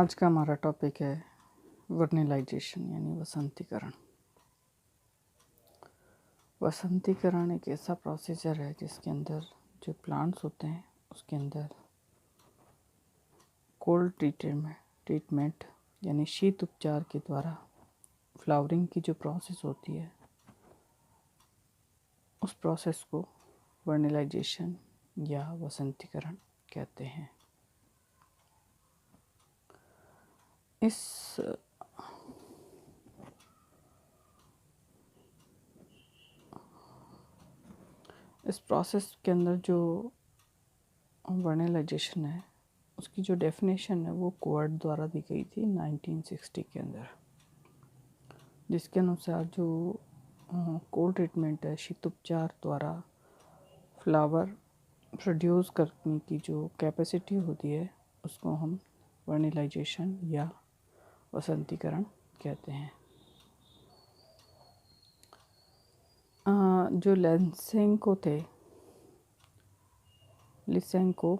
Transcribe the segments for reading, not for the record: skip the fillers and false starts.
आज का हमारा टॉपिक है वर्नलाइजेशन यानी वसंतीकरण। वसंतीकरण एक ऐसा प्रोसीजर है जिसके अंदर जो प्लांट्स होते हैं उसके अंदर कोल्ड ट्रीटमेंट यानी शीत उपचार के द्वारा फ्लावरिंग की जो प्रोसेस होती है उस प्रोसेस को वर्नलाइजेशन या वसंतीकरण कहते हैं। इस प्रोसेस के अंदर जो वर्नलाइजेशन है उसकी जो डेफिनेशन है वो कोवर्ट द्वारा दी गई थी 1960 के अंदर, जिसके अनुसार जो कोल्ड ट्रीटमेंट है शीत उपचार द्वारा फ्लावर प्रोड्यूस करने की जो कैपेसिटी होती है उसको हम वर्नलाइजेशन या वसंतीकरण कहते हैं। जो लिसेंको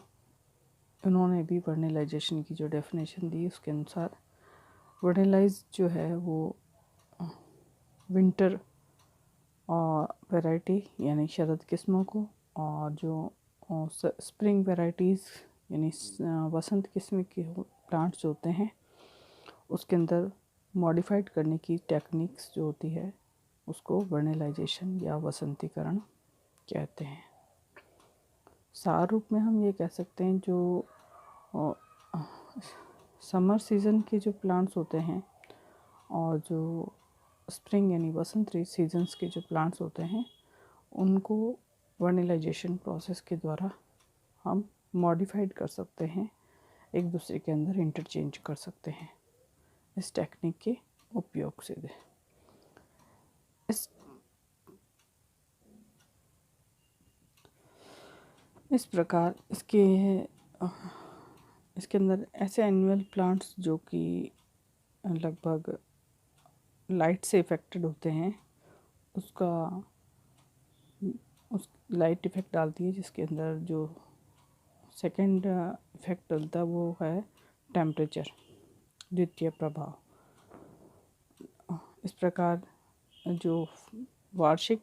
उन्होंने भी वर्नलाइजेशन की जो डेफिनेशन दी उसके अनुसार वर्नलाइज जो है वो विंटर और वैरायटी यानी शरद किस्मों को और जो स्प्रिंग वैराइटीज़ यानी वसंत किस्म के प्लांट्स जो होते हैं उसके अंदर मॉडिफाइड करने की टेक्निक्स जो होती है उसको वर्नलाइजेशन या वसंतीकरण कहते हैं। सार रूप में हम ये कह सकते हैं जो समर सीज़न के जो प्लांट्स होते हैं और जो स्प्रिंग यानी वसंत सीजन्स के जो प्लांट्स होते हैं उनको वर्नलाइजेशन प्रोसेस के द्वारा हम मॉडिफाइड कर सकते हैं, एक दूसरे के अंदर इंटरचेंज कर सकते हैं इस टेक्निक के उपयोग से। इस प्रकार इसके अंदर ऐसे एनुअल प्लांट्स जो कि लगभग लाइट से इफ़ेक्टेड होते हैं उस लाइट इफ़ेक्ट डालती है, जिसके अंदर जो सेकंड इफ़ेक्ट डलता है वो है टेम्परेचर, द्वितीय प्रभाव। इस प्रकार जो वार्षिक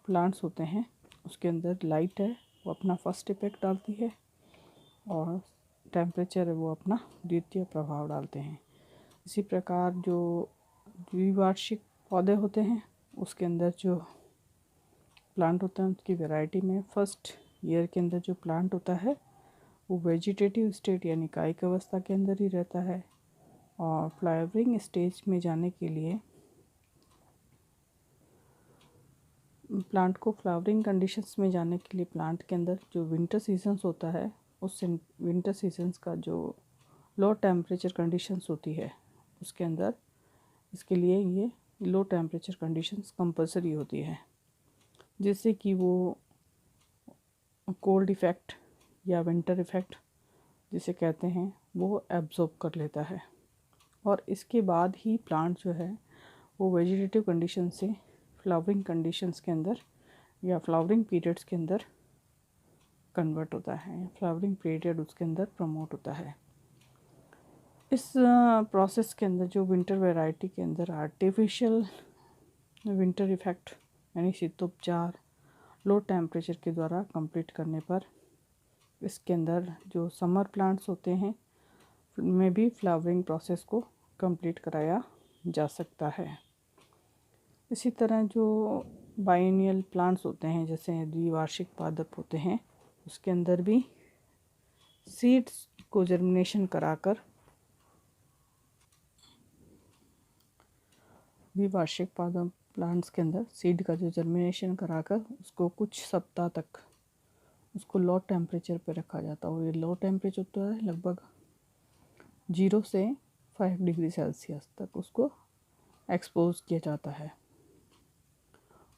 प्लांट्स होते हैं उसके अंदर लाइट है वो अपना फर्स्ट इफ़ेक्ट डालती है और टेम्परेचर है वो अपना द्वितीय प्रभाव डालते हैं। इसी प्रकार जो द्विवार्षिक पौधे होते हैं उसके अंदर जो प्लांट होता है उसकी वैरायटी में फर्स्ट ईयर के अंदर जो प्लांट होता है वो वेजिटेटिव स्टेट यानी कायिक अवस्था के अंदर ही रहता है और फ्लावरिंग स्टेज में जाने के लिए प्लांट को फ्लावरिंग कंडीशंस में जाने के लिए प्लांट के अंदर जो विंटर सीजन्स होता है उस विंटर सीजन्स का जो लो टेम्परेचर कंडीशंस होती है उसके अंदर इसके लिए ये लो टेम्परेचर कंडीशंस कंपलसरी होती है, जिससे कि वो कोल्ड इफ़ेक्ट या विंटर इफ़ेक्ट जिसे कहते हैं वो एब्जॉर्ब कर लेता है और इसके बाद ही प्लांट जो है वो वेजिटेटिव कंडीशन से फ्लावरिंग कंडीशंस के अंदर या फ्लावरिंग पीरियड्स के अंदर कन्वर्ट होता है, फ्लावरिंग पीरियड उसके अंदर प्रमोट होता है। इस प्रोसेस के अंदर जो विंटर वैरायटी के अंदर आर्टिफिशियल विंटर इफ़ेक्ट यानी शीतोपचार लो टेम्परेचर के द्वारा कंप्लीट करने पर इसके अंदर जो समर प्लांट्स होते हैं में भी फ्लावरिंग प्रोसेस को कंप्लीट कराया जा सकता है। इसी तरह जो बाइनियल प्लांट्स होते हैं जैसे द्विवार्षिक पादप होते हैं उसके अंदर भी सीड्स को जर्मिनेशन कराकर द्विवार्षिक पादप प्लांट्स के अंदर सीड का जो जर्मिनेशन कराकर उसको कुछ सप्ताह तक उसको लो टेम्परेचर पे रखा जाता है और ये लो टेम्परेचर होता है लगभग 0 से 5 डिग्री सेल्सियस तक उसको एक्सपोज किया जाता है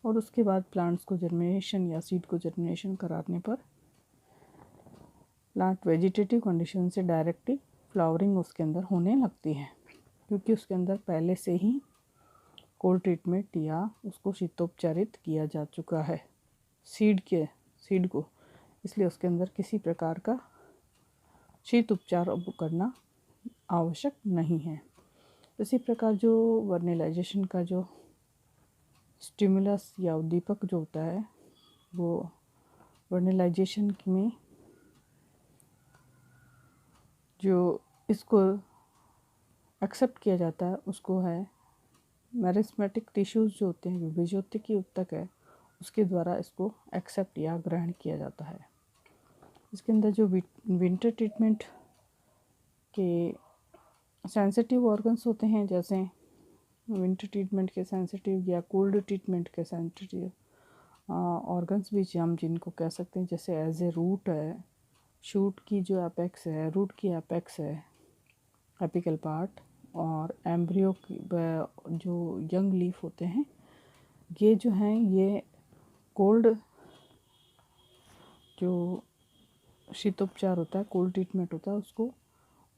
और उसके बाद प्लांट्स को जर्मिनेशन या सीड को जर्मिनेशन कराने पर प्लांट वेजिटेटिव कंडीशन से डायरेक्टली फ्लावरिंग उसके अंदर होने लगती है, क्योंकि उसके अंदर पहले से ही कोल्ड ट्रीटमेंट या उसको शीतोपचारित किया जा चुका है सीड को, इसलिए उसके अंदर किसी प्रकार का शीत उपचार अब करना आवश्यक नहीं है। इसी प्रकार जो वर्निलाइजेशन का जो स्टिमुलस या उद्दीपक जो होता है वो वर्निलाइजेशन में जो इसको एक्सेप्ट किया जाता है उसको है मेरिस्मेटिक टिश्यूज़ जो होते हैं, जो बीजोत्तिकी ऊतक है, उसके द्वारा इसको एक्सेप्ट या ग्रहण किया जाता है। इसके अंदर जो विंटर ट्रीटमेंट के सेंसिटिव ऑर्गन्स होते हैं, जैसे विंटर ट्रीटमेंट के सेंसिटिव या कोल्ड ट्रीटमेंट के सेंसिटिव ऑर्गन्स भी हम जिनको कह सकते हैं, जैसे एज ए रूट है, शूट की जो एपेक्स है, रूट की एपेक्स है, एपिकल पार्ट, और एम्ब्रियो की जो यंग लीफ होते हैं, ये जो हैं ये कोल्ड जो शीतोपचार होता है, कोल्ड ट्रीटमेंट होता है,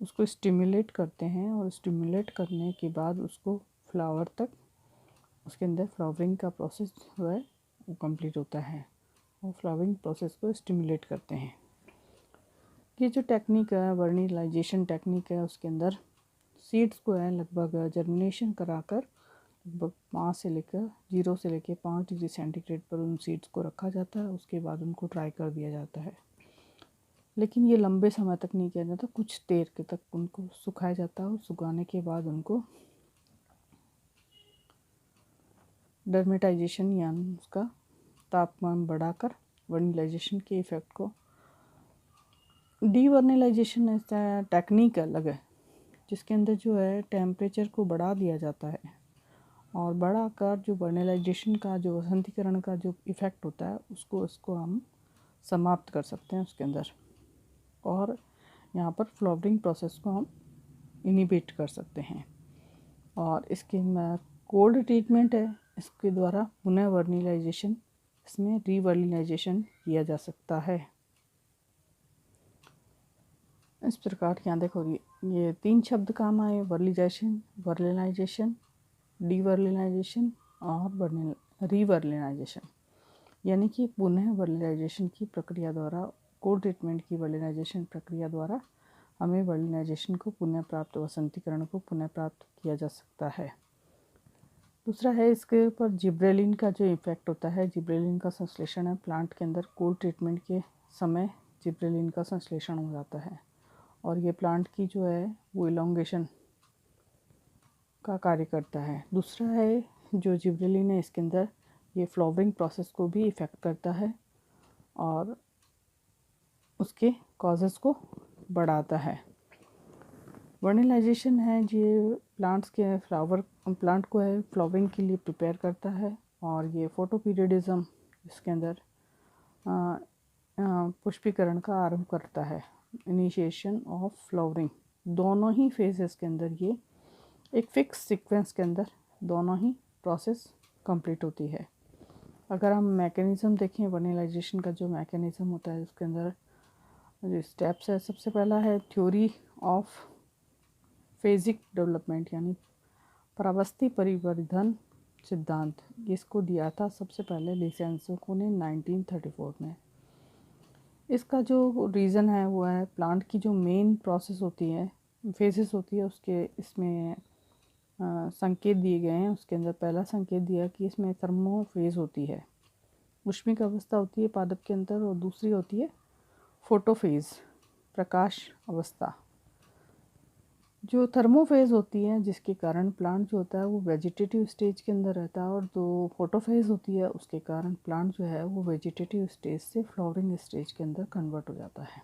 उसको स्टिमुलेट करते हैं, और स्टिमुलेट करने के बाद उसको फ्लावर तक, उसके अंदर फ्लावरिंग का प्रोसेस जो है वो कंप्लीट होता है, और फ्लावरिंग प्रोसेस को स्टिमुलेट करते हैं। ये जो टेक्निक है वर्निलाइजेशन टेक्निक है, उसके अंदर सीड्स को है लगभग जर्मिनेशन कराकर लगभग 0 से लेकर 5 डिग्री सेंटीग्रेड पर उन सीड्स को रखा जाता है। उसके बाद उनको ट्राई कर दिया जाता है, लेकिन ये लंबे समय तक नहीं किया जाता, कुछ देर के तक उनको सुखाया जाता है, और सुखाने के बाद उनको डर्मेटाइजेशन यानी उसका तापमान बढ़ाकर वर्निलाइजेशन के इफ़ेक्ट को, डीवर्निलाइजेशन ऐसा टेक्निक अलग है जिसके अंदर जो है टेम्परेचर को बढ़ा दिया जाता है, और बढ़ाकर जो वर्निलाइजेशन का जो वसंतीकरण का जो इफ़ेक्ट होता है उसको हम समाप्त कर सकते हैं उसके अंदर, और यहाँ पर फ्लावरिंग प्रोसेस को हम इनिबिट कर सकते हैं। और इसके कोल्ड ट्रीटमेंट है, इसके द्वारा पुनः वर्निलाइजेशन, इसमें रीवर्निलाइजेशन किया जा सकता है। इस प्रकार यहाँ देखो ये 3 शब्द काम आए, वर्निलाइजेशन, वर्निलाइजेशन, डीवर्निलाइजेशन और रीवर्निलाइजेशन, यानी कि पुनः वर्निलाइजेशन की प्रक्रिया द्वारा, कोल्ड ट्रीटमेंट की वर्निलाइजेशन प्रक्रिया द्वारा हमें वर्निलाइजेशन को पुनः प्राप्त, वसंतीकरण को पुनः प्राप्त किया जा सकता है। दूसरा है इसके ऊपर जिब्रेलिन का जो इफ़ेक्ट होता है, जिब्रेलिन का संश्लेषण है प्लांट के अंदर, कोल्ड ट्रीटमेंट के समय जिब्रेलिन का संश्लेषण हो जाता है, और ये प्लांट की जो है वो इलोंगेशन का कार्य करता है। दूसरा है जो जिब्रेलिन है, इसके अंदर ये फ्लावरिंग प्रोसेस को भी इफ़ेक्ट करता है और उसके कॉजेज़ को बढ़ाता है। वर्निलाइजेशन है ये प्लांट को है फ्लावरिंग के लिए प्रिपेयर करता है, और ये फोटोपीरियडिज्म इसके अंदर पुष्पीकरण का आरंभ करता है, इनिशिएशन ऑफ फ्लावरिंग। दोनों ही फेजेस के अंदर ये एक फिक्स सीक्वेंस के अंदर दोनों ही प्रोसेस कंप्लीट होती है। अगर हम मैकेनिज़्म देखें, वर्निलाइजेशन का जो मैकेनिज़्म होता है उसके अंदर जो स्टेप्स है, सबसे पहला है थ्योरी ऑफ फेजिक डेवलपमेंट, यानी परावस्थी परिवर्धन सिद्धांत। इसको दिया था सबसे पहले लिसेंसो ने 1934 में। इसका जो रीज़न है वो है प्लांट की जो मेन प्रोसेस होती है, फेजेस होती है, उसके इसमें संकेत दिए गए हैं। उसके अंदर पहला संकेत दिया कि इसमें थर्मो फेज़ होती है, उष्मिक अवस्था होती है पादप के अंदर, और दूसरी होती है फोटोफेज़, प्रकाश अवस्था। जो थर्मोफेज़ होती है जिसके कारण प्लांट जो होता है वो वेजिटेटिव स्टेज के अंदर रहता है, और जो फोटोफेज़ होती है उसके कारण प्लांट जो है वो वेजिटेटिव स्टेज से फ्लावरिंग स्टेज के अंदर कन्वर्ट हो जाता है।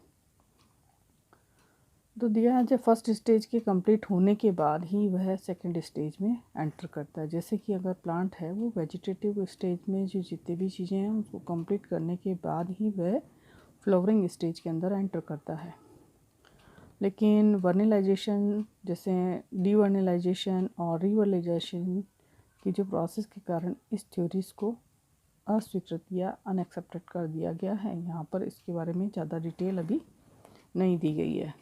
तो दिया है जब फर्स्ट स्टेज के कंप्लीट होने के बाद ही वह सेकंड स्टेज में एंटर करता है। जैसे कि अगर प्लांट है वो वेजिटेटिव स्टेज में जो जितनी भी चीज़ें हैं उसको कंप्लीट करने के बाद ही वह फ्लावरिंग स्टेज के अंदर एंटर करता है। लेकिन वर्निलाइजेशन, जैसे डीवर्निलाइजेशन और रीवर्निलाइजेशन की जो प्रोसेस के कारण इस थ्योरीज को अस्वीकृत या अनएक्सेप्टेड कर दिया गया है। यहाँ पर इसके बारे में ज़्यादा डिटेल अभी नहीं दी गई है।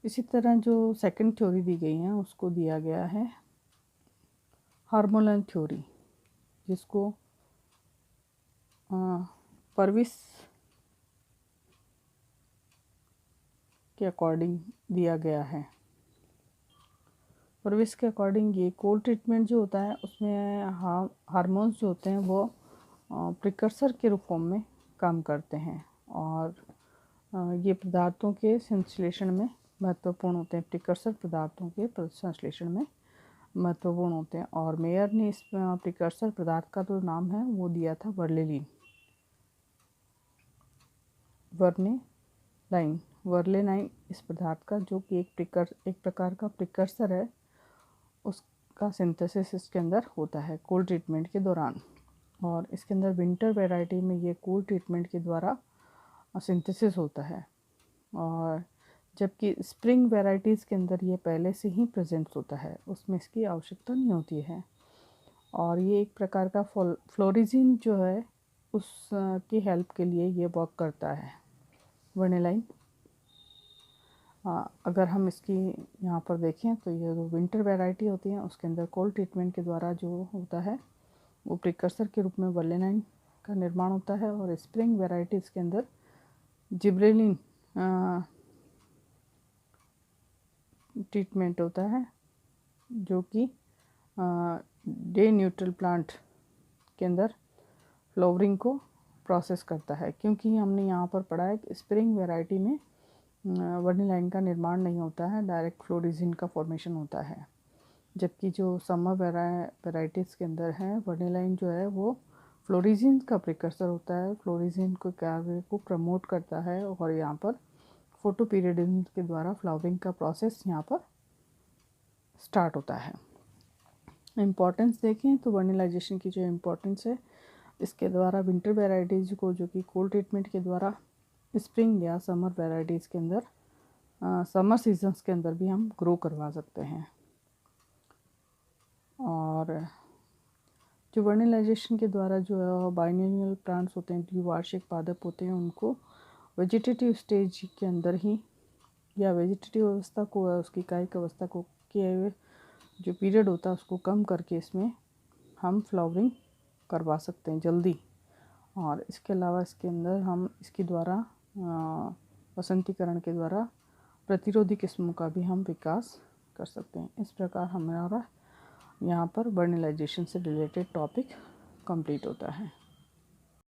इसी तरह जो सेकंड थ्योरी दी गई है उसको दिया गया है हार्मोनल थ्योरी, जिसको परविस के अकॉर्डिंग दिया गया है। प्रवेश के अकॉर्डिंग ये कोल्ड ट्रीटमेंट जो होता है उसमें हार्मोन्स जो होते हैं वो प्रिकर्सर के रूप में काम करते हैं और ये पदार्थों के संश्लेषण में महत्वपूर्ण होते हैं। प्रिकर्सर पदार्थों के संश्लेषण में महत्वपूर्ण होते हैं और मेयर ने इस प्रिकर्सर पदार्थ का जो नाम है वो दिया था वर्लेनाइन इस पदार्थ का, जो कि एक प्रकार का प्रिकर्सर है, उसका सिंथेसिस इसके अंदर होता है कोल्ड ट्रीटमेंट के दौरान। और इसके अंदर विंटर वैरायटी में ये कोल्ड ट्रीटमेंट के द्वारा सिंथेसिस होता है और जबकि स्प्रिंग वैराइटीज़ के अंदर ये पहले से ही प्रेजेंट होता है, उसमें इसकी आवश्यकता नहीं होती है। और ये एक प्रकार का फ्लोरिजिन जो है उसकी हेल्प के लिए ये वर्क करता है वर्निलाइन। अगर हम इसकी यहाँ पर देखें तो ये जो विंटर वैरायटी होती है उसके अंदर कोल्ड ट्रीटमेंट के द्वारा जो होता है वो प्रिकर्सर के रूप में वर्लेनाइन का निर्माण होता है और स्प्रिंग वैराइटीज़ के अंदर जिब्रेलिन ट्रीटमेंट होता है, जो कि डे न्यूट्रल प्लांट के अंदर फ्लावरिंग को प्रोसेस करता है। क्योंकि हमने यहाँ पर पढ़ा है कि स्प्रिंग वैरायटी में वर्निलाइन का निर्माण नहीं होता है, डायरेक्ट फ्लोरिजिन का फॉर्मेशन होता है। जबकि जो समर वैराइटीज़ के अंदर है वर्निलाइन जो है वो फ्लोरिजिन का प्रिकर्सर होता है, फ्लोरिजिन को कार्य को प्रमोट करता है और यहाँ पर फोटोपीरियडिज्म के द्वारा फ्लावरिंग का प्रोसेस यहाँ पर स्टार्ट होता है। इम्पॉर्टेंस देखें तो वर्निलाइजेशन की जो इम्पोर्टेंस है, इसके द्वारा विंटर वैराइटीज़ को जो कि कोल्ड ट्रीटमेंट के द्वारा स्प्रिंग या समर वैराइटीज़ के अंदर समर सीजन्स के अंदर भी हम ग्रो करवा सकते हैं। और जो वर्निलाइजेशन के द्वारा जो बाइनोमियल प्लांट्स होते हैं, द्विवार्षिक पादप होते हैं, उनको वेजिटेटिव स्टेज के अंदर ही या वेजिटेटिव अवस्था को उसकी कायिक अवस्था को के जो पीरियड होता है उसको कम करके इसमें हम फ्लावरिंग करवा सकते हैं जल्दी। और इसके अलावा इसके अंदर हम इसके द्वारा वसंतीकरण के द्वारा प्रतिरोधी किस्मों का भी हम विकास कर सकते हैं। इस प्रकार हमारा यहाँ पर वर्निलाइजेशन से रिलेटेड टॉपिक कंप्लीट होता है।